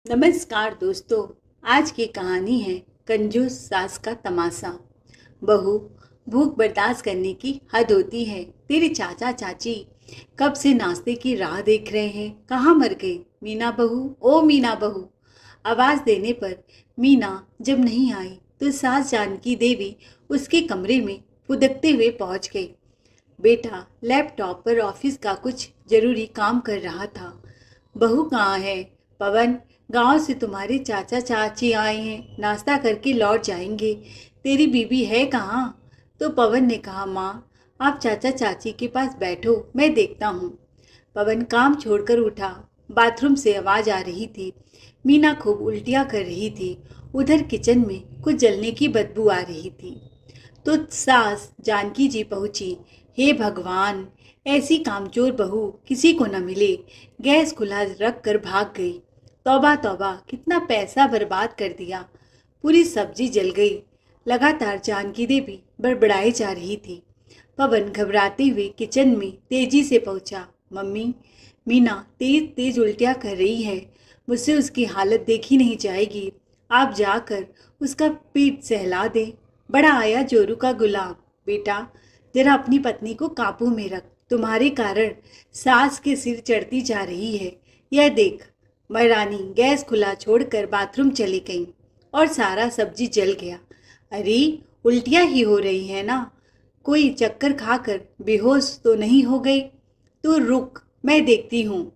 नमस्कार दोस्तों। आज की कहानी है कंजूस सास का तमाशा। बहू, भूख बर्दाश्त करने की हद होती है। तेरे चाचा चाची कब से नाश्ते की राह देख रहे हैं। कहाँ मर गई मीना बहू? ओ मीना बहू! आवाज देने पर मीना जब नहीं आई तो सास जानकी देवी उसके कमरे में फुदकते हुए पहुंच गई। बेटा लैपटॉप पर ऑफिस का कुछ जरूरी काम कर रहा था। बहू कहाँ है? पवन, गांव से तुम्हारे चाचा चाची आए हैं, नाश्ता करके लौट जाएंगे। तेरी बीबी है कहाँ? तो पवन ने कहा, माँ आप चाचा चाची के पास बैठो, मैं देखता हूँ। पवन काम छोड़कर उठा। बाथरूम से आवाज आ रही थी। मीना खूब उल्टियाँ कर रही थी। उधर किचन में कुछ जलने की बदबू आ रही थी। तो सास जानकी जी पहुंची। हे भगवान, ऐसी कामचोर बहू किसी को न मिले। गैस खुला रख कर भाग गई। तौबा तौबा, कितना पैसा बर्बाद कर दिया। पूरी सब्जी जल गई। लगातार जानकी देवी बड़बड़ाई जा रही थी। पवन घबराते हुए किचन में तेजी से पहुंचा। मम्मी, मीना तेज तेज उल्टियाँ कर रही है। मुझसे उसकी हालत देखी नहीं जाएगी। आप जाकर उसका पेट सहला दे। बड़ा आया जोरू का गुलाम। बेटा जरा अपनी पत्नी को काबू में रख। तुम्हारे कारण सास के सिर चढ़ती जा रही है। यह देख। महारानी गैस खुला छोड़कर बाथरूम चली गई और सारा सब्जी जल गया। अरे, उल्टियाँ ही हो रही है ना? कोई चक्कर खाकर बेहोश तो नहीं हो गई? तू रुक, मैं देखती हूँ।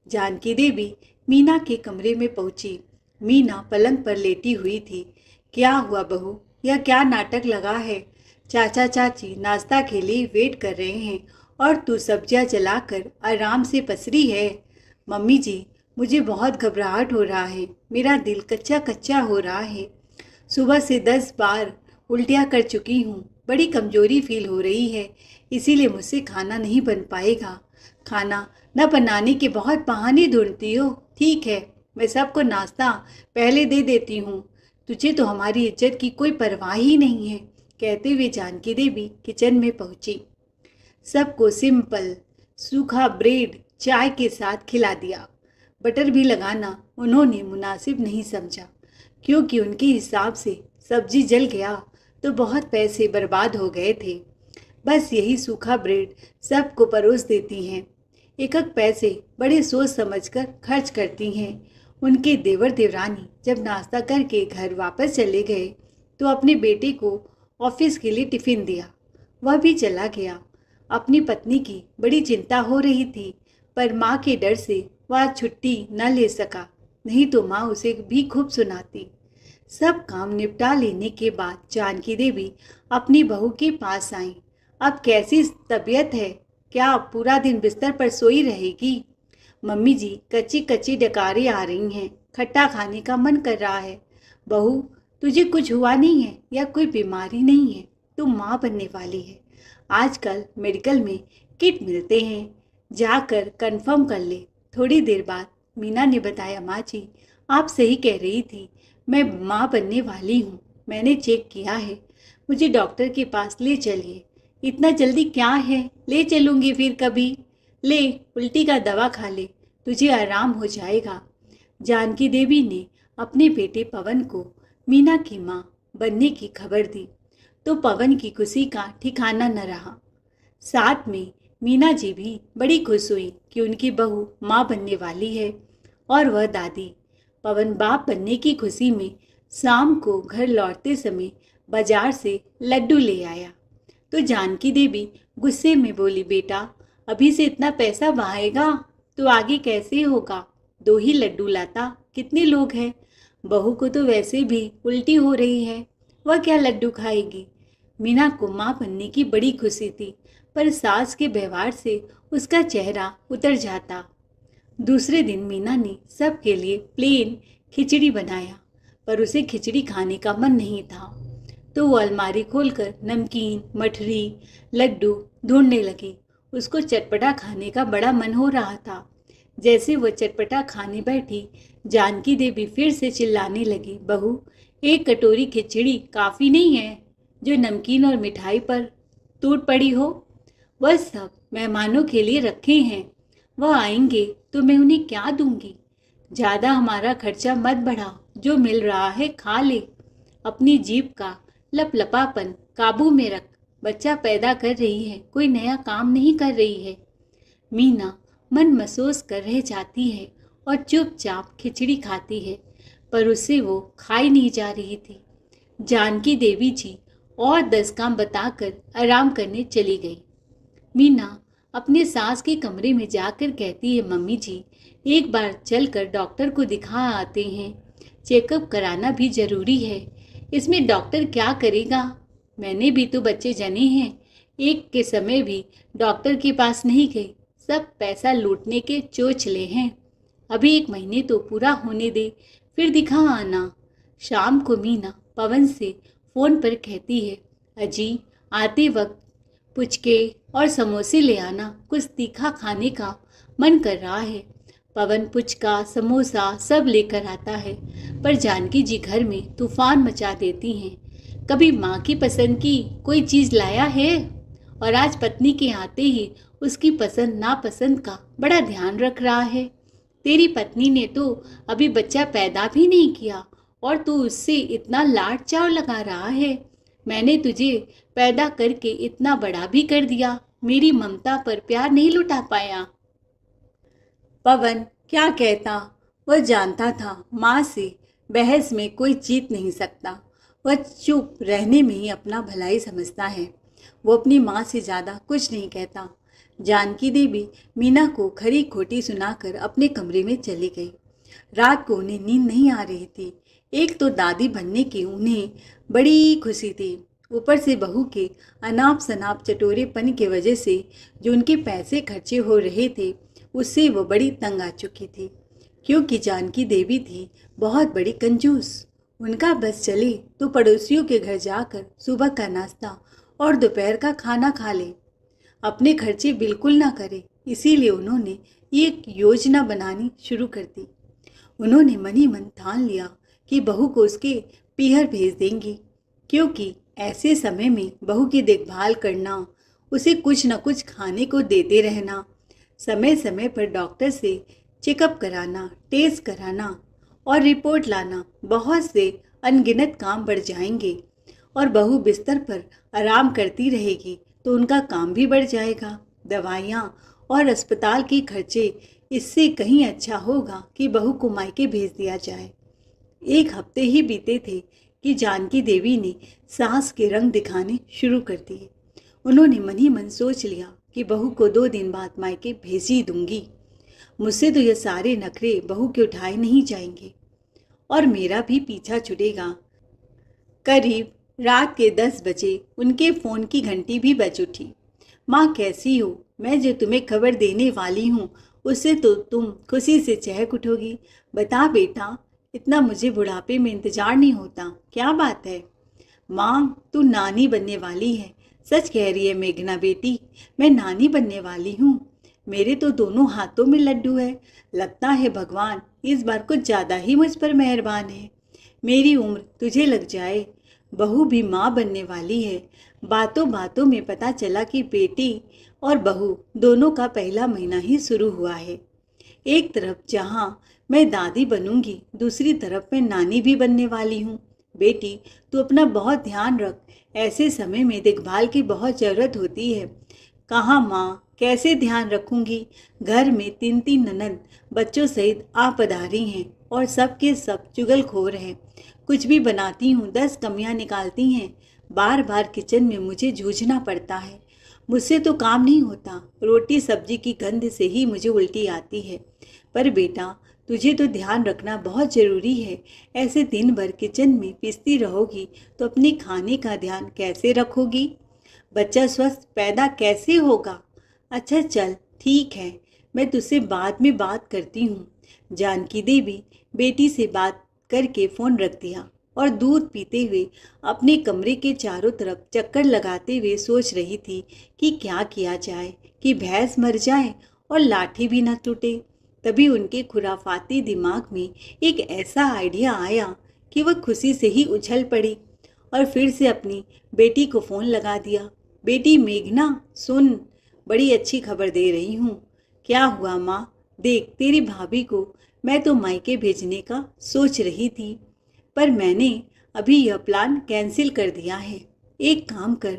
जानकी देवी मीना के कमरे में पहुंची। मीना पलंग पर लेटी हुई थी। क्या हुआ बहू? यह क्या नाटक लगा है? चाचा चाची नाश्ता के लिए वेट कर रहे हैं और तू सब्जियां जलाकर आराम से पसरी है। मम्मी जी, मुझे बहुत घबराहट हो रहा है। मेरा दिल कच्चा कच्चा हो रहा है। सुबह से 10 बार उल्टियाँ कर चुकी हूँ। बड़ी कमजोरी फील हो रही है, इसीलिए मुझसे खाना नहीं बन पाएगा। खाना न बनाने के बहुत बहाने ढूंढती हो। ठीक है, मैं सबको नाश्ता पहले दे देती हूँ। तुझे तो हमारी इज्जत की कोई परवाह ही नहीं है। कहते हुए जानकी देवी किचन में पहुंची। सबको सिंपल सूखा ब्रेड चाय के साथ खिला दिया। बटर भी लगाना उन्होंने मुनासिब नहीं समझा, क्योंकि उनके हिसाब से सब्जी जल गया तो बहुत पैसे बर्बाद हो गए थे। बस यही सूखा ब्रेड सबको परोस देती हैं। एक एक पैसे बड़े सोच समझकर खर्च करती हैं। उनके देवर देवरानी जब नाश्ता करके घर वापस चले गए तो अपने बेटे को ऑफिस के लिए टिफिन दिया। वह भी चला गया। अपनी पत्नी की बड़ी चिंता हो रही थी, पर माँ के डर से वह छुट्टी न ले सका, नहीं तो माँ उसे भी खूब सुनाती। सब काम निपटा लेने के बाद जानकी देवी अपनी बहू के पास आई। अब कैसी तबीयत है? क्या अब पूरा दिन बिस्तर पर सोई रहेगी? मम्मी जी, कच्ची कच्ची डकारें आ रही हैं। खट्टा खाने का मन कर रहा है। बहू, तुझे कुछ हुआ नहीं है या कोई बीमारी नहीं है? तू माँ बनने वाली है। आजकल मेडिकल में किट मिलते हैं, जाकर कंफर्म कर ले। थोड़ी देर बाद मीना ने बताया, माँ जी आप सही कह रही थी, मैं माँ बनने वाली हूँ। मैंने चेक किया है। मुझे डॉक्टर के पास ले चलिए। इतना जल्दी क्या है? ले चलूँगी फिर कभी। ले, उल्टी का दवा खा ले, तुझे आराम हो जाएगा। जानकी देवी ने अपने बेटे पवन को मीना की माँ बनने की खबर दी तो पवन की खुशी का ठिकाना न रहा। साथ में मीना जी भी बड़ी खुश हुई कि उनकी बहू माँ बनने वाली है और वह दादी। पवन बाप बनने की खुशी में शाम को घर लौटते समय बाजार से लड्डू ले आया तो जानकी देवी गुस्से में बोली, बेटा अभी से इतना पैसा बहाएगा तो आगे कैसे होगा? 2 ही लड्डू लाता, कितने लोग हैं? बहू को तो वैसे भी उल्टी हो रही है, वह क्या लड्डू खाएगी? मीना को माँ बनने की बड़ी खुशी थी, पर सास के व्यवहार से उसका चेहरा उतर जाता। दूसरे दिन मीना ने सबके लिए प्लेन खिचड़ी बनाया, पर उसे खिचड़ी खाने का मन नहीं था। तो वो अलमारी खोलकर नमकीन, मठरी, लड्डू ढूंढने लगी। उसको चटपटा खाने का बड़ा मन हो रहा था। जैसे वो चटपटा खाने बैठी, जानकी देवी फिर से चिल्लाने लगी, बहू एक कटोरी खिचड़ी काफ़ी नहीं है जो नमकीन और मिठाई पर टूट पड़ी हो? वह सब मेहमानों के लिए रखे हैं, वह आएंगे तो मैं उन्हें क्या दूंगी? ज़्यादा हमारा खर्चा मत बढ़ा, जो मिल रहा है खा ले। अपनी जीभ का लपलपापन काबू में रख। बच्चा पैदा कर रही है, कोई नया काम नहीं कर रही है। मीना मन महसूस कर रह जाती है और चुपचाप खिचड़ी खाती है, पर उसे वो खाई नहीं जा रही थी। जानकी देवी जी और 10 काम बताकर आराम करने चली गई। मीना अपने सास के कमरे में जाकर कहती है, मम्मी जी एक बार चलकर डॉक्टर को दिखा आते हैं, चेकअप कराना भी जरूरी है। इसमें डॉक्टर क्या करेगा? मैंने भी तो बच्चे जने हैं, एक के समय भी डॉक्टर के पास नहीं गई, सब पैसा लूटने के चोचले हैं। अभी 1 महीने तो पूरा होने दे, फिर दिखा आना। शाम को मीना पवन से फ़ोन पर कहती है, अजी आते वक्त पुचके और समोसे ले आना, कुछ तीखा खाने का मन कर रहा है। पवन पुचका समोसा सब लेकर आता है, पर जानकी जी घर में तूफान मचा देती हैं। कभी माँ की पसंद की कोई चीज़ लाया है? और आज पत्नी के आते ही उसकी पसंद नापसंद का बड़ा ध्यान रख रहा है। तेरी पत्नी ने तो अभी बच्चा पैदा भी नहीं किया और तू उससे इतना लाड चाव लगा रहा है। मैंने तुझे पैदा करके इतना बड़ा भी कर दिया, मेरी ममता पर प्यार नहीं लुटा पाया। पवन क्या कहता? वह जानता था माँ से बहस में कोई जीत नहीं सकता। वह चुप रहने में ही अपना भलाई समझता है। वो अपनी माँ से ज़्यादा कुछ नहीं कहता। जानकी देवी मीना को खरी खोटी सुनाकर अपने कमरे में चली गई। रात को उन्हें नींद नहीं आ रही थी। एक तो दादी बनने की उन्हें बड़ी खुशी थी, ऊपर से बहू के अनाप शनाप चटोरेपन की वजह से जो उनके पैसे खर्चे हो रहे थे, उससे वो बड़ी तंग आ चुकी थी। क्योंकि जानकी देवी थी बहुत बड़ी कंजूस। उनका बस चले तो पड़ोसियों के घर जाकर सुबह का नाश्ता और दोपहर का खाना खा ले, अपने खर्चे बिल्कुल ना करे। इसीलिए उन्होंने एक योजना बनानी शुरू कर दी। उन्होंने मन ही मन ठान लिया कि बहू को उसके पीहर भेज देंगी, क्योंकि ऐसे समय में बहू की देखभाल करना, उसे कुछ न कुछ खाने को देते रहना, समय समय पर डॉक्टर से चेकअप कराना, टेस्ट कराना और रिपोर्ट लाना, बहुत से अनगिनत काम बढ़ जाएंगे। और बहू बिस्तर पर आराम करती रहेगी तो उनका काम भी बढ़ जाएगा। दवाइयाँ और अस्पताल के खर्चे, इससे कहीं अच्छा होगा कि बहू को मायके भेज दिया जाए। 1 हफ्ते ही बीते थे कि जानकी देवी ने सास के रंग दिखाने शुरू कर दिए। उन्होंने मन ही मन सोच लिया कि बहू को 2 दिन बाद मायके भेज ही दूंगी। मुझसे तो ये सारे नखरे बहू के उठाए नहीं जाएंगे और मेरा भी पीछा छूटेगा। करीब रात के 10 बजे उनके फ़ोन की घंटी भी बज उठी। माँ कैसी हो? मैं जो तुम्हें खबर देने वाली हूँ उससे तो तुम खुशी से चहक उठोगी। बता बेटा, इतना मुझे बुढ़ापे में इंतज़ार नहीं होता, क्या बात है? माँ तू नानी बनने वाली है। सच कह रही है मेघना बेटी, मैं नानी बनने वाली हूँ। मेरे तो दोनों हाथों में लड्डू है। लगता है भगवान इस बार कुछ ज़्यादा ही मुझ पर मेहरबान है। मेरी उम्र तुझे लग जाए, बहू भी माँ बनने वाली है। बातों बातों में पता चला कि बेटी और बहू दोनों का पहला महीना ही शुरू हुआ है। एक तरफ जहाँ मैं दादी बनूंगी, दूसरी तरफ मैं नानी भी बनने वाली हूँ। बेटी तू अपना बहुत ध्यान रख, ऐसे समय में देखभाल की बहुत ज़रूरत होती है। कहाँ माँ, कैसे ध्यान रखूंगी? घर में 3 ननद बच्चों सहित आ पधारी हैं और सब के सब चुगलखोर हैं। कुछ भी बनाती हूँ 10 कमियाँ निकालती हैं। बार बार किचन में मुझे जूझना पड़ता है। मुझसे तो काम नहीं होता। रोटी सब्जी की गंध से ही मुझे उल्टी आती है। पर बेटा तुझे तो ध्यान रखना बहुत ज़रूरी है। ऐसे दिन भर किचन में पिसती रहोगी तो अपने खाने का ध्यान कैसे रखोगी? बच्चा स्वस्थ पैदा कैसे होगा? अच्छा चल ठीक है, मैं तुझसे बाद में बात करती हूँ। जानकी देवी बेटी से बात करके फ़ोन रख दिया और दूध पीते हुए अपने कमरे के चारों तरफ चक्कर लगाते हुए सोच रही थी कि क्या किया जाए कि भैंस मर जाए और लाठी भी न टूटे। तभी उनके खुराफाती दिमाग में एक ऐसा आइडिया आया कि वह खुशी से ही उछल पड़ी और फिर से अपनी बेटी को फ़ोन लगा दिया। बेटी मेघना सुन, बड़ी अच्छी खबर दे रही हूँ। क्या हुआ माँ? देख तेरी भाभी को मैं तो मायके भेजने का सोच रही थी, पर मैंने अभी यह प्लान कैंसिल कर दिया है। एक काम कर,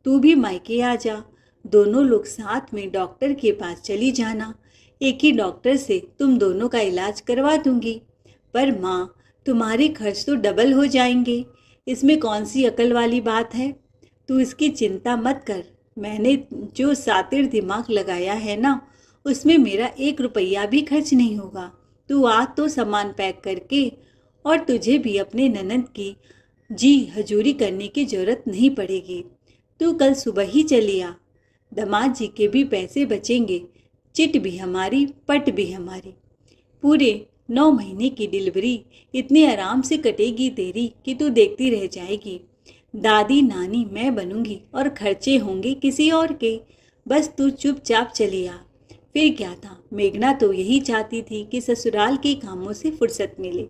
तू भी मायके आ जा। दोनों लोग साथ में डॉक्टर के पास चली जाना। एक ही डॉक्टर से तुम दोनों का इलाज करवा दूंगी। पर माँ, तुम्हारे खर्च तो डबल हो जाएंगे। इसमें कौन सी अकल वाली बात है? तू इसकी चिंता मत कर। मैंने जो सातिर दिमाग लगाया है ना, उसमें मेरा 1 रुपया भी खर्च नहीं होगा। तू आ तो सामान पैक करके, और तुझे भी अपने ननद की जी हजूरी करने की जरूरत नहीं पड़ेगी। तू कल सुबह ही चली आ। दामाद जी के भी पैसे बचेंगे। चिट भी हमारी, पट भी हमारी। पूरे 9 महीने की डिलीवरी इतने आराम से कटेगी तेरी कि तू देखती रह जाएगी। दादी नानी मैं बनूंगी और खर्चे होंगे किसी और के। बस तू चुपचाप चली आ। फिर क्या था, मेघना तो यही चाहती थी कि ससुराल के कामों से फुर्सत मिले।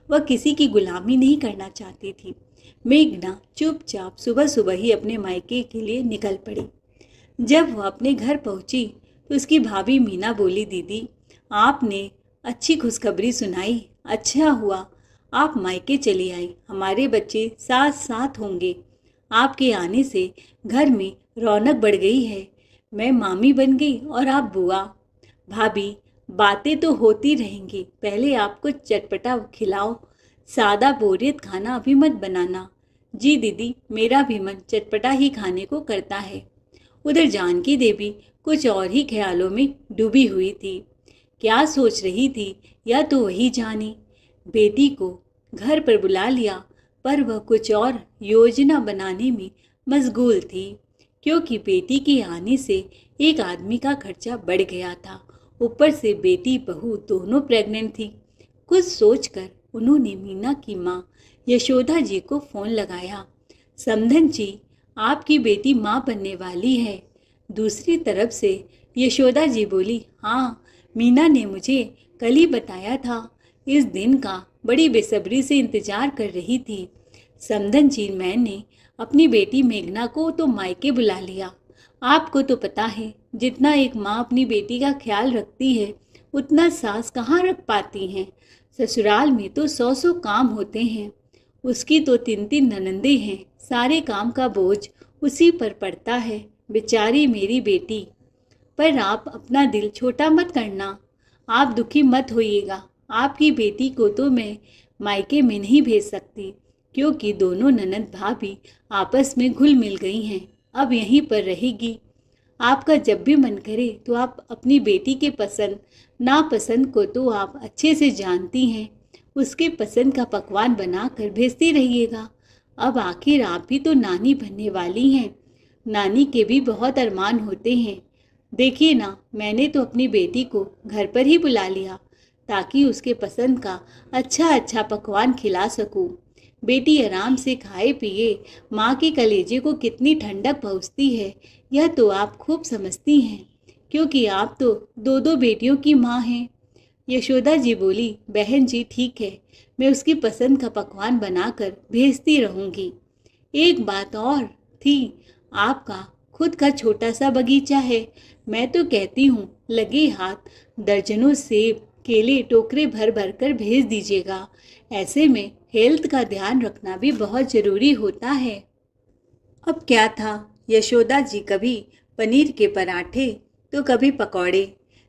वह किसी की गुलामी नहीं करना चाहती थी। मेघना चुपचाप सुबह सुबह ही अपने मायके के लिए निकल पड़ी। जब वह अपने घर पहुंची तो उसकी भाभी मीना बोली, दीदी आपने अच्छी खुशखबरी सुनाई। अच्छा हुआ आप मायके चली आई। हमारे बच्चे साथ साथ होंगे। आपके आने से घर में रौनक बढ़ गई है। मैं मामी बन गई और आप बुआ। भाभी, बातें तो होती रहेंगी, पहले आपको चटपटा खिलाओ। सादा बोरियत खाना अभी मत बनाना। जी दीदी, मेरा भी मन चटपटा ही खाने को करता है। उधर जानकी देवी कुछ और ही ख्यालों में डूबी हुई थी। क्या सोच रही थी या तो वही जानी। बेटी को घर पर बुला लिया, पर वह कुछ और योजना बनाने में मशगूल थी, क्योंकि बेटी के आने से एक आदमी का खर्चा बढ़ गया था। ऊपर से बेटी बहू दोनों प्रेग्नेंट थी। कुछ सोचकर उन्होंने मीना की माँ यशोदा जी को फोन लगाया। समधन जी, आपकी बेटी माँ बनने वाली है। दूसरी तरफ से यशोदा जी बोली, हाँ, मीना ने मुझे कल ही बताया था। इस दिन का बड़ी बेसब्री से इंतजार कर रही थी। समधन जी, मैंने अपनी बेटी मेघना को तो मायके बुला लिया। आपको तो पता है, जितना एक माँ अपनी बेटी का ख्याल रखती है, उतना सास कहाँ रख पाती हैं। ससुराल में तो 100 काम होते हैं। उसकी तो 3 ननंदे हैं। सारे काम का बोझ उसी पर पड़ता है। बेचारी मेरी बेटी। पर आप अपना दिल छोटा मत करना। आप दुखी मत होइएगा। आपकी बेटी को तो मैं मायके में नहीं भेज सकती, क्योंकि दोनों ननद भाभी आपस में घुल मिल गई हैं। अब यहीं पर रहेगी। आपका जब भी मन करे तो आप अपनी बेटी के पसंद नापसंद को तो आप अच्छे से जानती हैं। उसके पसंद का पकवान बना कर भेजती रहिएगा। अब आखिर आप भी तो नानी बनने वाली हैं। नानी के भी बहुत अरमान होते हैं। देखिए ना, मैंने तो अपनी बेटी को घर पर ही बुला लिया, ताकि उसके पसंद का अच्छा अच्छा पकवान खिला सकूं। बेटी आराम से खाए पिए माँ के कलेजे को कितनी ठंडक पहुँचती है, यह तो आप खूब समझती हैं, क्योंकि आप तो 2 बेटियों की माँ हैं। यशोदा जी बोली, बहन जी ठीक है, मैं उसकी पसंद का पकवान बनाकर भेजती रहूँगी। एक बात और थी, आपका खुद का छोटा सा बगीचा है। मैं तो कहती हूँ लगे हाथ दर्जनों सेब केले टोकरे भर भर कर भेज दीजिएगा। ऐसे में हेल्थ का ध्यान रखना भी बहुत ज़रूरी होता है। अब क्या था, यशोदा जी कभी पनीर के पराठे तो कभी पकौड़े,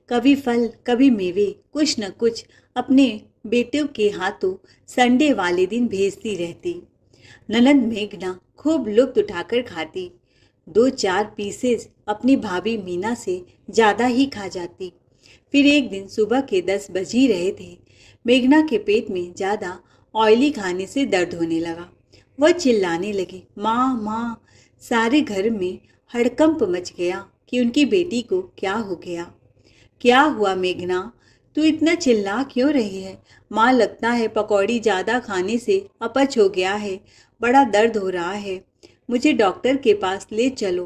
कभी फल कभी मेवे, कुछ न कुछ अपने बेटों के हाथों संडे वाले दिन भेजती रहती। ननद मेघना खूब लुत्फ उठाकर खाती। 2-4 पीसेस अपनी भाभी मीना से ज़्यादा ही खा जाती। फिर एक दिन सुबह के 10 बज ही रहे थे। मेघना के पेट में ज़्यादा ऑयली खाने से दर्द होने लगा। वह चिल्लाने लगी, माँ माँ। सारे घर में हड़कंप मच गया कि उनकी बेटी को क्या हो गया। क्या हुआ मेघना, तू इतना चिल्ला क्यों रही है? माँ, लगता है पकौड़ी ज़्यादा खाने से अपच हो गया है। बड़ा दर्द हो रहा है, मुझे डॉक्टर के पास ले चलो।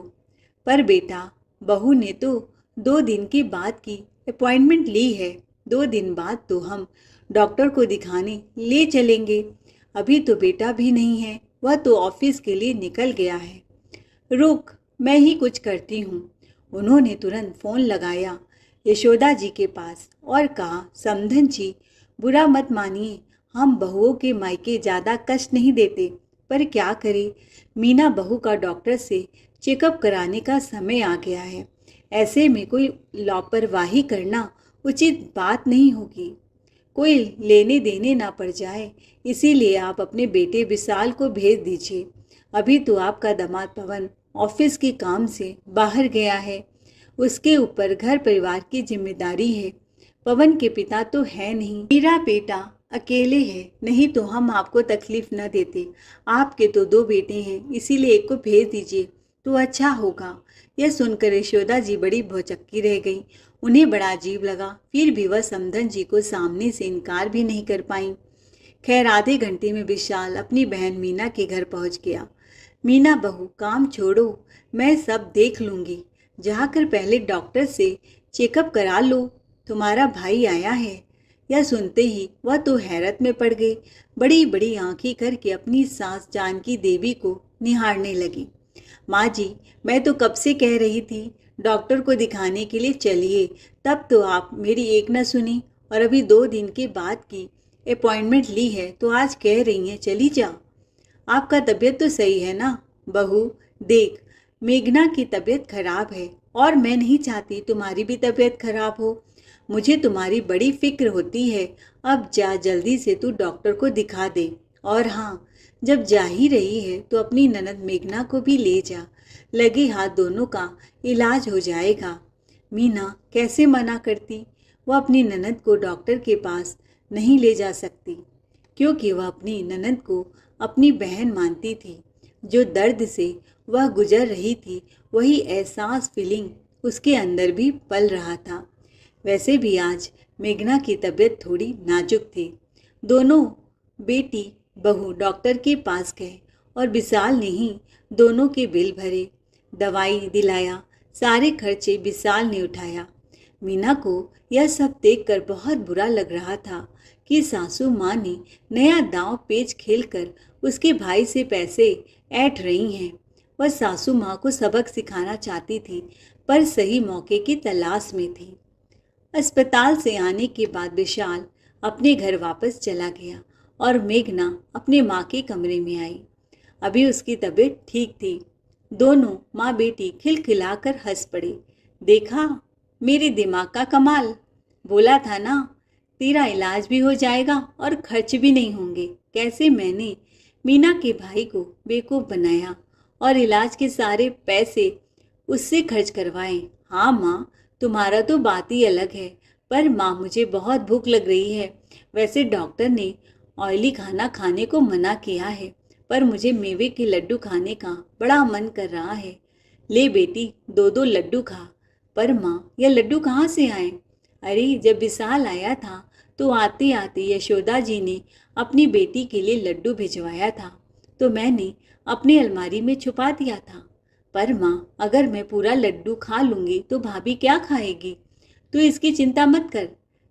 पर बेटा, बहू ने तो 2 दिन के बाद की अपॉइंटमेंट ली है। 2 दिन बाद तो हम डॉक्टर को दिखाने ले चलेंगे। अभी तो बेटा भी नहीं है, वह तो ऑफिस के लिए निकल गया है। रुक, मैं ही कुछ करती हूँ। उन्होंने तुरंत फ़ोन लगाया यशोदा जी के पास और कहा, समधन जी, बुरा मत मानिए, हम बहुओं के मायके ज़्यादा कष्ट नहीं देते, पर क्या करें, मीना बहू का डॉक्टर से चेकअप कराने का समय आ गया है। ऐसे में कोई लापरवाही करना उचित बात नहीं होगी, कोई लेने देने ना पड़ जाए, इसीलिए आप अपने बेटे विशाल को भेज दीजिए। अभी तो आपका दामाद पवन ऑफिस के काम से बाहर गया है, उसके ऊपर घर परिवार की जिम्मेदारी है। पवन के पिता तो है नहीं, मेरा बेटा अकेले है, नहीं तो हम आपको तकलीफ न देते। आपके तो 2 बेटे हैं, इसीलिए एक को भेज दीजिए तो अच्छा होगा। यह सुनकर यशोदा जी बड़ी भौचक्की रह गई। उन्हें बड़ा अजीब लगा, फिर भी वह समधन जी को सामने से इनकार भी नहीं कर पाई। खैर आधे घंटे में विशाल अपनी बहन मीना के घर पहुंच गया। मीना बहू, काम छोड़ो, मैं सब देख लूंगी, जाकर पहले डॉक्टर से चेकअप करा लो, तुम्हारा भाई आया है। यह सुनते ही वह तो हैरत में पड़ गई, बड़ी बड़ी आंखें करके अपनी सास जानकी देवी को निहारने लगी। माँ जी, मैं तो कब से कह रही थी डॉक्टर को दिखाने के लिए चलिए, तब तो आप मेरी एक न सुनी, और अभी 2 दिन के बाद की अपॉइंटमेंट ली है तो आज कह रही हैं चली जा। आपका तबीयत तो सही है ना? बहू देख, मेघना की तबीयत खराब है और मैं नहीं चाहती तुम्हारी भी तबीयत खराब हो। मुझे तुम्हारी बड़ी फिक्र होती है। अब जा, जल्दी से तू डॉक्टर को दिखा दे। और हाँ, जब जा ही रही है तो अपनी ननद मेघना को भी ले जा, लगे हाथ दोनों का इलाज हो जाएगा। मीना कैसे मना करती, वह अपनी ननद को डॉक्टर के पास नहीं ले जा सकती, क्योंकि वह अपनी ननद को अपनी बहन मानती थी। जो दर्द से वह गुजर रही थी, वही एहसास फीलिंग उसके अंदर भी पल रहा था। वैसे भी आज मेघना की तबीयत थोड़ी नाजुक थी। दोनों बेटी बहू डॉक्टर के पास गए और विशाल ने ही दोनों के बिल भरे, दवाई दिलाया, सारे खर्चे विशाल ने उठाया। मीना को यह सब देखकर बहुत बुरा लग रहा था कि सासू माँ ने नया दांव पेच खेलकर उसके भाई से पैसे ऐंठ रही हैं। वह सासू माँ को सबक सिखाना चाहती थी, पर सही मौके की तलाश में थी। अस्पताल से आने के बाद विशाल अपने घर वापस चला गया और मेघना अपने माँ के कमरे में आई। अभी उसकी तबीयत ठीक थी। दोनों माँ बेटी खिलखिलाकर हंस पड़े। देखा मेरे दिमाग का कमाल, बोला था ना तेरा इलाज भी हो जाएगा और खर्च भी नहीं होंगे। कैसे मैंने मीना के भाई को बेवकूफ़ बनाया और इलाज के सारे पैसे उससे खर्च करवाए। हाँ माँ, तुम्हारा तो बात ही अलग है, पर माँ मुझे बहुत भूख लग रही है। वैसे डॉक्टर ने ऑयली खाना खाने को मना किया है, पर मुझे मेवे के लड्डू खाने का बड़ा मन कर रहा है। ले बेटी, 2-2 लड्डू खा। पर माँ, यह लड्डू कहाँ से आए? अरे जब विशाल आया था तो आते आते यशोदा जी ने अपनी बेटी के लिए लड्डू भिजवाया था, तो मैंने अपनी अलमारी में छुपा दिया था। पर माँ, अगर मैं पूरा लड्डू खा लूँगी तो भाभी क्या खाएगी? तू इसकी चिंता मत कर।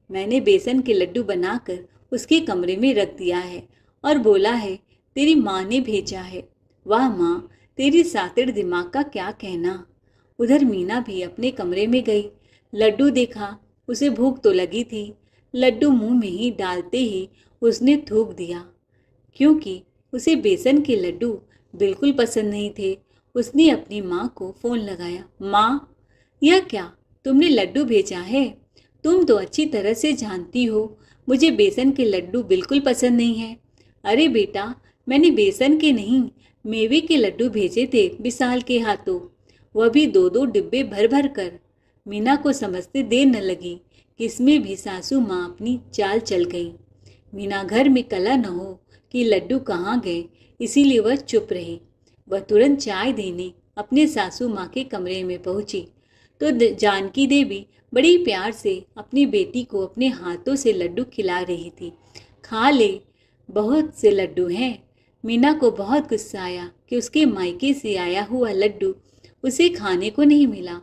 मैंने बेसन के लड्डू बनाकर उसके कमरे में रख दिया है और बोला है तेरी माँ ने भेजा है। वाह माँ, तेरी सातिड़ दिमाग का क्या कहना। उधर मीना भी अपने कमरे में गई। लड्डू देखा, उसे भूख तो लगी थी। लड्डू मुंह में ही डालते ही उसने थूक दिया, क्योंकि उसे बेसन के लड्डू बिल्कुल पसंद नहीं थे। उसने अपनी माँ को फ़ोन लगाया। माँ, यह क्या, तुमने लड्डू भेजा है? तुम तो अच्छी तरह से जानती हो मुझे बेसन के लड्डू बिल्कुल पसंद नहीं है। अरे बेटा, मैंने बेसन के नहीं, मेवे के लड्डू भेजे थे विशाल के हाथों, वह भी 2-2 डिब्बे भर भर कर। मीना को समझते देर न लगी कि इसमें भी सासू माँ अपनी चाल चल गई। मीना घर में कला न हो कि लड्डू कहाँ गए, इसीलिए वह चुप रही। वह तुरंत चाय देने अपने सासू माँ के कमरे में पहुंची तो जानकी देवी बड़ी प्यार से अपनी बेटी को अपने हाथों से लड्डू खिला रही थी। खा ले, बहुत से लड्डू हैं। मीना को बहुत गुस्सा आया कि उसके मायके से आया हुआ लड्डू उसे खाने को नहीं मिला।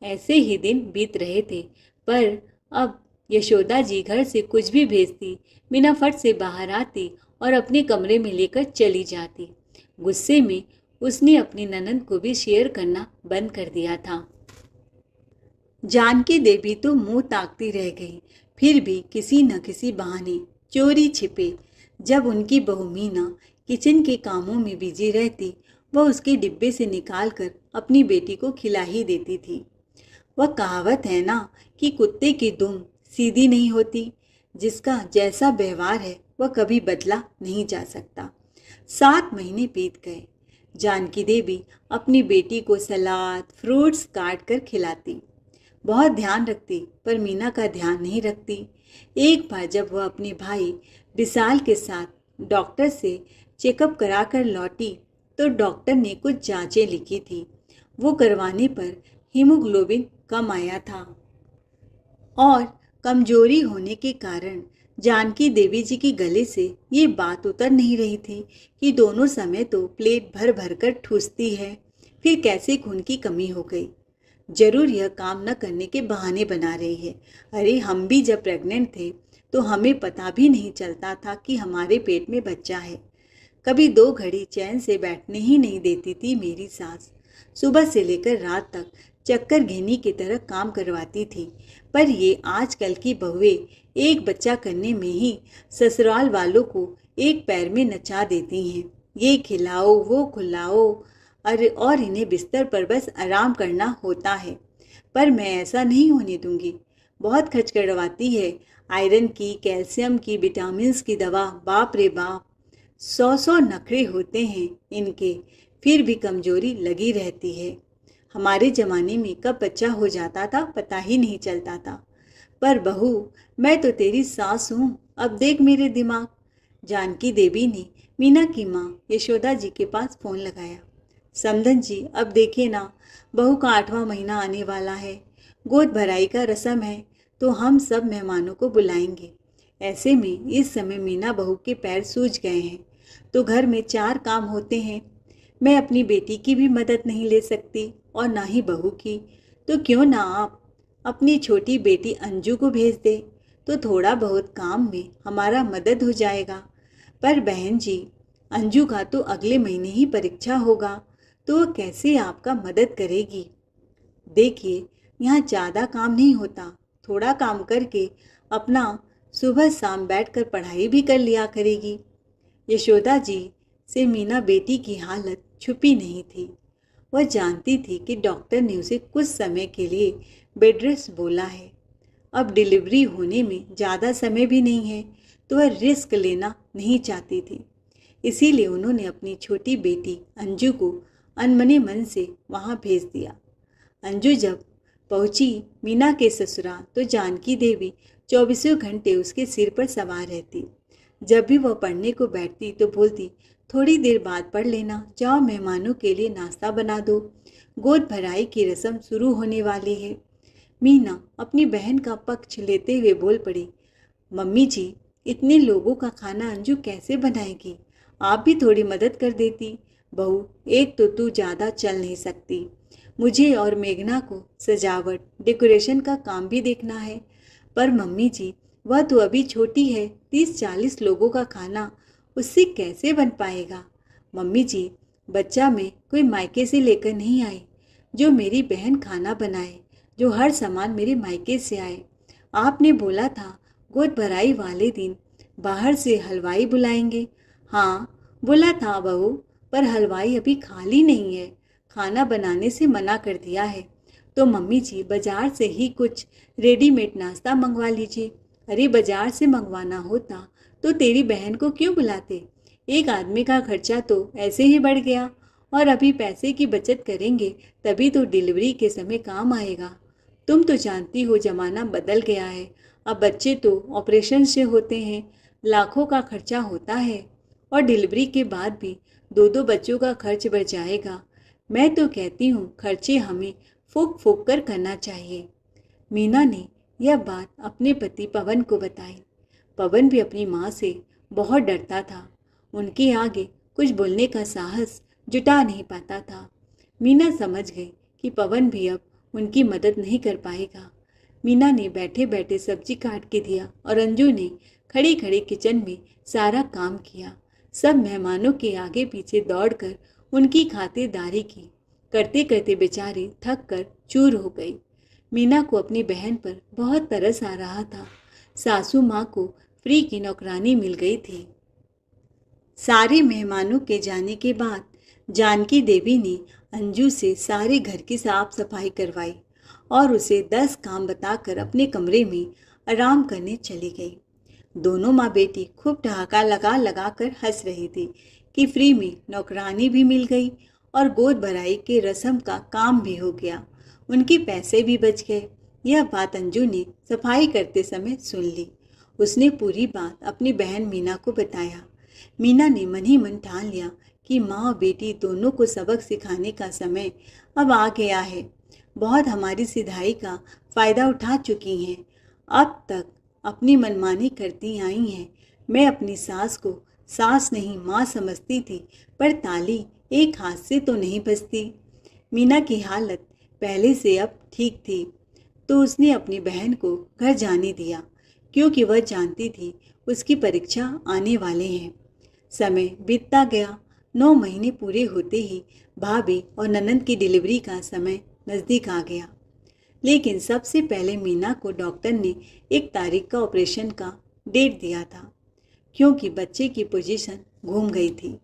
ऐसे ही दिन बीत रहे थे, पर अब यशोदा जी घर से कुछ भी भेजती, मीना फट से बाहर आती और अपने कमरे में लेकर चली जाती। गुस्से में उसने अपनी ननद को भी शेयर करना बंद कर दिया था। जानकी देवी तो मुंह ताकती रह गई, फिर भी किसी न किसी बहाने चोरी छिपे जब उनकी बहू मीना किचन के कामों में बिजी रहती, वह उसके डिब्बे से निकाल कर अपनी बेटी को खिला ही देती थी। वह कहावत है ना कि कुत्ते की दुम सीधी नहीं होती। जिसका जैसा व्यवहार है वह कभी बदला नहीं जा सकता। 7 महीने बीत गए। जानकी देवी अपनी बेटी को सलाद फ्रूट्स काट कर खिलाती, बहुत ध्यान रखती, पर मीना का ध्यान नहीं रखती। एक बार जब वह अपने भाई विशाल के साथ डॉक्टर से चेकअप करा कर लौटी तो डॉक्टर ने कुछ जांचें लिखी थी। वो करवाने पर हीमोग्लोबिन कम आया था और कमजोरी होने के कारण जानकी देवी जी के गले से ये बात उतर नहीं रही थी कि दोनों समय तो प्लेट भर भर कर ठूसती है, फिर कैसे खून की कमी हो गई। जरूर यह काम न करने के बहाने बना रही है। अरे हम भी जब प्रेग्नेंट थे तो हमें पता भी नहीं चलता था कि हमारे पेट में बच्चा है। कभी 2 घड़ी चैन से बैठने ही नहीं देती थी मेरी सास। सुबह से लेकर रात तक चक्कर घेनी की तरह काम करवाती थी। पर ये आजकल की बहुएं एक बच्चा करने में ही ससुराल वालों को एक पैर में नचा देती हैं। ये खिलाओ वो खिलाओ, अरे और इन्हें बिस्तर पर बस आराम करना होता है। पर मैं ऐसा नहीं होने दूंगी। बहुत खर्च करवाती है, आयरन की, कैल्शियम की, विटामिन्स की दवा, बाप रे बाप। 100 नखरे होते हैं इनके, फिर भी कमजोरी लगी रहती है। हमारे ज़माने में कब बच्चा हो जाता था पता ही नहीं चलता था। पर बहू, मैं तो तेरी सास हूँ, अब देख मेरे दिमाग। जानकी देवी ने मीना की माँ यशोदा जी के पास फ़ोन लगाया। समधन जी, अब देखिए ना, बहू का 8वां महीना आने वाला है। गोद भराई का रस्म है तो हम सब मेहमानों को बुलाएंगे। ऐसे में इस समय मीना बहू के पैर सूज गए हैं तो घर में 4 काम होते हैं। मैं अपनी बेटी की भी मदद नहीं ले सकती और ना ही बहू की। तो क्यों ना आप अपनी छोटी बेटी अंजू को भेज दे, तो थोड़ा बहुत काम में हमारा मदद हो जाएगा। पर बहन जी, अंजू का तो अगले महीने ही परीक्षा होगा, तो वो कैसे आपका मदद करेगी। देखिए, यहाँ ज़्यादा काम नहीं होता, थोड़ा काम करके अपना सुबह शाम बैठकर पढ़ाई भी कर लिया करेगी। यशोदा जी से मीना बेटी की हालत छुपी नहीं थी। वह जानती थी कि डॉक्टर ने उसे कुछ समय के लिए बेड रेस्ट बोला है। अब डिलीवरी होने में ज़्यादा समय भी नहीं है तो वह रिस्क लेना नहीं चाहती थी। इसीलिए उन्होंने अपनी छोटी बेटी अंजू को अनमने मन से वहाँ भेज दिया। अंजू जब पहुँची मीना के ससुराल तो जानकी देवी 24 घंटे उसके सिर पर सवार रहती। जब भी वह पढ़ने को बैठती तो बोलती, थोड़ी देर बाद पढ़ लेना, जाओ मेहमानों के लिए नाश्ता बना दो, गोद भराई की रस्म शुरू होने वाली है। मीना अपनी बहन का पक्ष लेते हुए बोल पड़ी, मम्मी जी, इतने लोगों का खाना अंजू कैसे बनाएगी, आप भी थोड़ी मदद कर देती। बहू, एक तो तू ज़्यादा चल नहीं सकती, मुझे और मेघना को सजावट डेकोरेशन का काम भी देखना है। पर मम्मी जी, वह तो अभी छोटी है, 30-40 लोगों का खाना उससे कैसे बन पाएगा। मम्मी जी, बच्चा मैं कोई मायके से लेकर नहीं आई, जो मेरी बहन खाना बनाए, जो हर सामान मेरे मायके से आए। आपने बोला था गोद भराई वाले दिन बाहर से हलवाई बुलाएंगे। हाँ, बोला था बहू, पर हलवाई अभी खाली नहीं है, खाना बनाने से मना कर दिया है। तो मम्मी जी, बाजार से ही कुछ रेडीमेड नाश्ता मंगवा लीजिए। अरे बाजार से मंगवाना होता तो तेरी बहन को क्यों बुलाते। एक आदमी का खर्चा तो ऐसे ही बढ़ गया, और अभी पैसे की बचत करेंगे तभी तो डिलीवरी के समय काम आएगा। तुम तो जानती हो ज़माना बदल गया है, अब बच्चे तो ऑपरेशन से होते हैं, लाखों का खर्चा होता है, और डिलीवरी के बाद भी 2-2 बच्चों का खर्च बढ़ जाएगा। मैं तो कहती हूँ खर्चे हमें फूक फूक कर करना चाहिए। मीना ने यह बात अपने पति पवन को बताई। पवन भी अपनी माँ से बहुत डरता था, उनके आगे कुछ बोलने का साहस जुटा नहीं पाता था। मीना समझ गई कि पवन भी अब उनकी मदद नहीं कर पाएगा। मीना ने बैठे बैठे सब्जी काट के दिया और अंजू ने खड़ी खड़ी किचन में सारा काम किया। सब मेहमानों के आगे पीछे दौड़कर उनकी खातिरदारी की। करते करते बेचारी थक कर चूर हो गई। मीना को अपनी बहन पर बहुत तरस आ रहा था। सासू माँ को फ्री की नौकरानी मिल गई थी। सारे मेहमानों के जाने के बाद जानकी देवी ने अंजू से सारे घर की साफ सफाई करवाई और उसे 10 काम बताकर अपने कमरे में आराम करने चली गई। दोनों माँ बेटी खूब ठहाका लगा लगा कर हंस रही थी कि फ्री में नौकरानी भी मिल गई और गोद भराई के रस्म का काम भी हो गया, उनके पैसे भी बच गए। यह बात अंजू ने सफाई करते समय सुन ली। उसने पूरी बात अपनी बहन मीना को बताया। मीना ने मन ही मन ठान लिया कि माँ और बेटी दोनों को सबक सिखाने का समय अब आ गया है। बहुत हमारी सिधाई का फ़ायदा उठा चुकी हैं। अब तक अपनी मनमानी करती आई हैं। मैं अपनी सास को सास नहीं माँ समझती थी, पर ताली एक हाथ से तो नहीं बजती। मीना की हालत पहले से अब ठीक थी, तो उसने अपनी बहन को घर जाने दिया, क्योंकि वह जानती थी उसकी परीक्षा आने वाले हैं। समय बीतता गया। 9 महीने पूरे होते ही भाभी और ननंद की डिलीवरी का समय नज़दीक आ गया। लेकिन सबसे पहले मीना को डॉक्टर ने 1 तारीख का ऑपरेशन का डेट दिया था, क्योंकि बच्चे की पोजीशन घूम गई थी।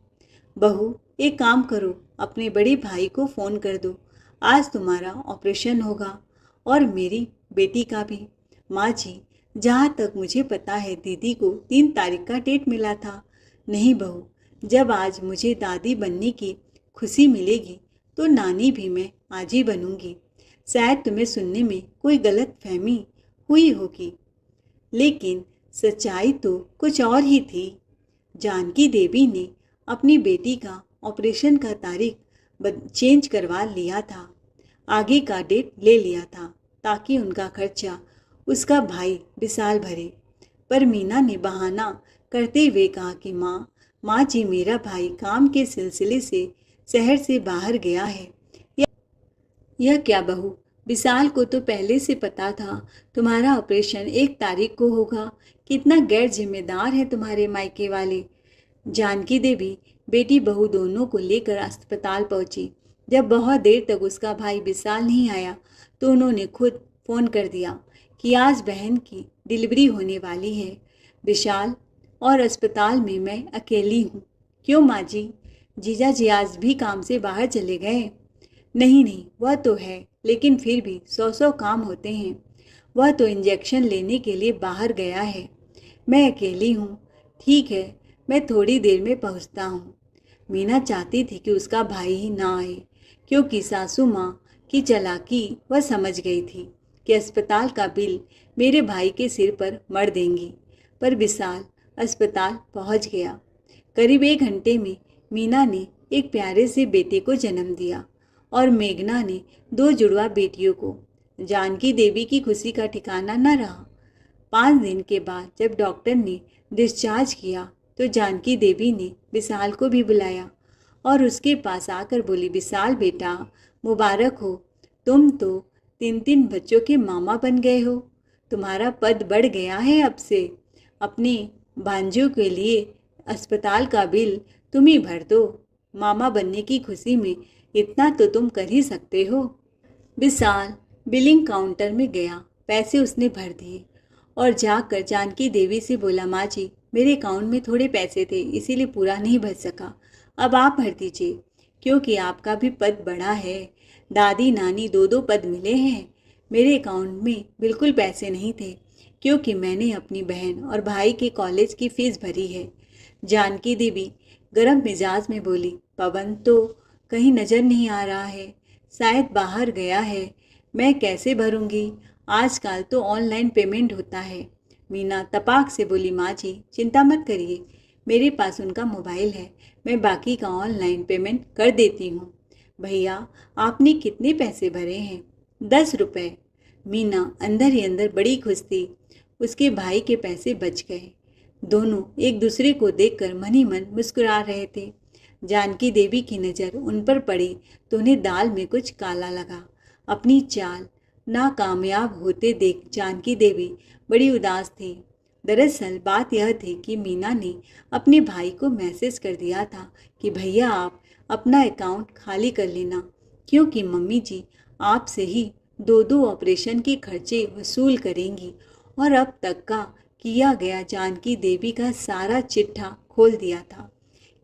बहू, एक काम करो, अपने बड़े भाई को फ़ोन कर दो, आज तुम्हारा ऑपरेशन होगा और मेरी बेटी का भी। माँ जी, जहाँ तक मुझे पता है दीदी को 3 तारीख का डेट मिला था। नहीं बहू, जब आज मुझे दादी बनने की खुशी मिलेगी तो नानी भी मैं आज ही बनूंगी। शायद तुम्हें सुनने में कोई गलत फहमी हुई होगी, लेकिन सच्चाई तो कुछ और ही थी। जानकी देवी ने अपनी बेटी का ऑपरेशन का तारीख चेंज करवा लिया था, आगे का डेट ले लिया था, ताकि उनका खर्चा उसका भाई विशाल भरे। पर मीना ने बहाना करते हुए कहा कि माँ जी, मेरा भाई काम के सिलसिले से शहर से बाहर गया है। यह क्या बहू, विशाल को तो पहले से पता था तुम्हारा ऑपरेशन 1 तारीख को होगा। कितना गैर जिम्मेदार है तुम्हारे मायके वाले। जानकी देवी बेटी बहू दोनों को लेकर अस्पताल पहुंची। जब बहुत देर तक उसका भाई विशाल नहीं आया तो उन्होंने खुद फ़ोन कर दिया कि आज बहन की डिलीवरी होने वाली है विशाल, और अस्पताल में मैं अकेली हूँ। क्यों माँ जी, जीजा जी आज भी काम से बाहर चले गए? नहीं, वह तो है, लेकिन फिर भी 100 काम होते हैं। वह तो इंजेक्शन लेने के लिए बाहर गया है। मैं अकेली हूँ। ठीक है, मैं थोड़ी देर में पहुँचता हूँ। मीना चाहती थी कि उसका भाई ही ना आए, क्योंकि सासू माँ की चालाकी वह समझ गई थी कि अस्पताल का बिल मेरे भाई के सिर पर मढ़ देंगी। पर विशाल अस्पताल पहुँच गया। करीब 1 घंटे में मीना ने एक प्यारे से बेटे को जन्म दिया और मेघना ने 2 जुड़वा बेटियों को। जानकी देवी की खुशी का ठिकाना न रहा। 5 दिन के बाद जब डॉक्टर ने डिस्चार्ज किया तो जानकी देवी ने विशाल को भी बुलाया और उसके पास आकर बोली, विशाल बेटा, मुबारक हो, तुम तो 3 बच्चों के मामा बन गए हो। तुम्हारा पद बढ़ गया है अब से। अपने भांजों के लिए अस्पताल का बिल तुम ही भर दो। मामा बनने की खुशी में इतना तो तुम कर ही सकते हो। विशाल बिलिंग काउंटर में गया, पैसे उसने भर दिए और जाकर जानकी देवी से बोला, माँ जी, मेरे अकाउंट में थोड़े पैसे थे, इसीलिए पूरा नहीं भर सका। अब आप भर दीजिए, क्योंकि आपका भी पद बढ़ा है। दादी नानी 2-2 पद मिले हैं। मेरे अकाउंट में बिल्कुल पैसे नहीं थे, क्योंकि मैंने अपनी बहन और भाई के कॉलेज की फीस भरी है। जानकी देवी गरम मिजाज में बोली, पवन तो कहीं नज़र नहीं आ रहा है, शायद बाहर गया है। मैं कैसे भरूंगी? आजकल तो ऑनलाइन पेमेंट होता है। मीना तपाक से बोली, माँ जी, चिंता मत करिए, मेरे पास उनका मोबाइल है, मैं बाकी का ऑनलाइन पेमेंट कर देती हूँ। भैया, आपने कितने पैसे भरे हैं? 10 रुपये। मीना अंदर ही अंदर बड़ी खुश थी। उसके भाई के पैसे बच गए। दोनों एक दूसरे को देखकर मन ही मन मुस्कुरा रहे थे। जानकी देवी की नज़र उन पर पड़ी तो उन्हें दाल में कुछ काला लगा। अपनी चाल नाकामयाब होते देख जानकी देवी बड़ी उदास थी। दरअसल बात यह थी कि मीना ने अपने भाई को मैसेज कर दिया था कि भैया आप अपना अकाउंट खाली कर लेना, क्योंकि मम्मी जी आपसे ही 2-2 ऑपरेशन के खर्चे वसूल करेंगी और अब तक का किया गया जानकी देवी का सारा चिट्ठा खोल दिया था।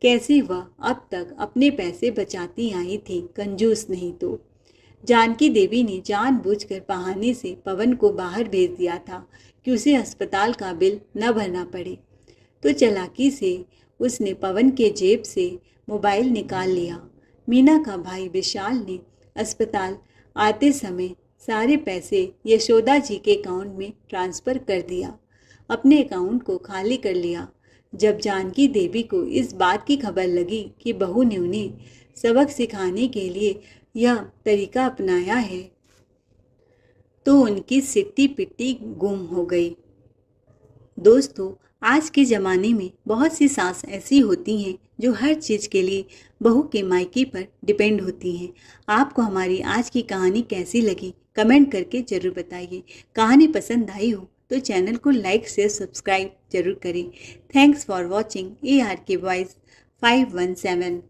कैसे वह अब तक अपने पैसे बचाती आई थी, कंजूस नहीं तो। जानकी देवी ने जानबूझकर बहाने से पवन को बाहर भेज दिया था कि उसे अस्पताल का बिल न भरना पड़े। तो चालाकी से उसने पवन के जेब से मोबाइल निकाल लिया। मीना का भाई विशाल ने अस्पताल आते समय सारे पैसे यशोदा जी के अकाउंट में ट्रांसफ़र कर दिया, अपने अकाउंट को खाली कर लिया। जब जानकी देवी को इस बात की खबर लगी कि बहू ने उन्हें सबक सिखाने के लिए यह तरीका अपनाया है, तो उनकी सिट्टी पिट्टी गुम हो गई। दोस्तों, आज के ज़माने में बहुत सी सास ऐसी होती हैं जो हर चीज़ के लिए बहू के मायके पर डिपेंड होती हैं। आपको हमारी आज की कहानी कैसी लगी कमेंट करके ज़रूर बताइए। कहानी पसंद आई हो तो चैनल को लाइक शेयर सब्सक्राइब जरूर करें। Thanks for watching ARK voice 517।